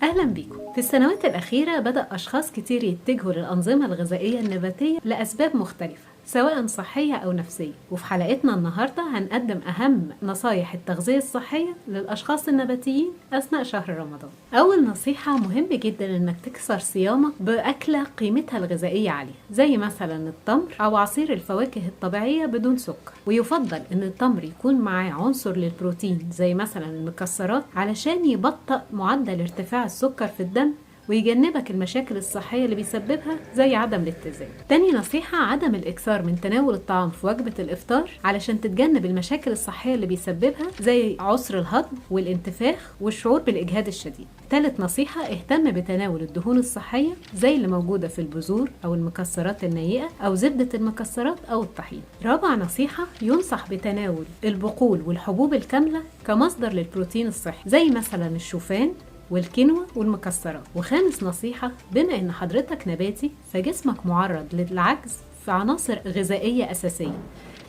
أهلا بيكم. في السنوات الأخيرة بدأ أشخاص كتير يتجهوا للأنظمة الغذائية النباتية لأسباب مختلفة سواء صحية أو نفسية، وفي حلقتنا النهاردة هنقدم أهم نصايح التغذية الصحية للأشخاص النباتيين أثناء شهر رمضان. أول نصيحة: مهم جدا إنك تكسر صيامك بأكلة قيمتها الغذائية عالية زي مثلا التمر أو عصير الفواكه الطبيعية بدون سكر، ويفضل إن التمر يكون معاه عنصر للبروتين زي مثلا المكسرات علشان يبطئ معدل ارتفاع السكر في الدم ويجنبك المشاكل الصحية اللي بيسببها زي عدم الاتزان. تاني نصيحة: عدم الإكثار من تناول الطعام في وجبة الإفطار علشان تتجنب المشاكل الصحية اللي بيسببها زي عسر الهضم والانتفاخ والشعور بالإجهاد الشديد. تالت نصيحة: اهتم بتناول الدهون الصحية زي اللي موجودة في البذور أو المكسرات النيئة أو زبدة المكسرات أو الطحين. رابع نصيحة: ينصح بتناول البقول والحبوب الكاملة كمصدر للبروتين الصحي زي مثلا الشوفان والكينوا والمكسرات. وخامس نصيحة: بما ان حضرتك نباتي فجسمك معرض للعجز في عناصر غذائية أساسية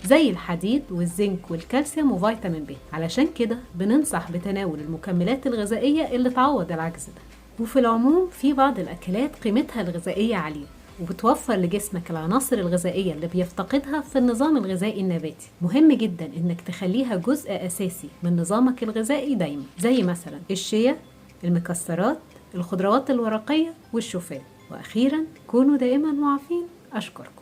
زي الحديد والزنك والكالسيوم وفيتامين ب، علشان كده بننصح بتناول المكملات الغذائية اللي تعوض العجز ده. وفي العموم في بعض الأكلات قيمتها الغذائية عالية وبتوفر لجسمك العناصر الغذائية اللي بيفتقدها في النظام الغذائي النباتي. مهم جدا انك تخليها جزء أساسي من نظامك الغذائي دايما زي مثلا الشيا، المكسرات، الخضروات الورقية والشوفان. وأخيرا كونوا دائما معافين. أشكركم.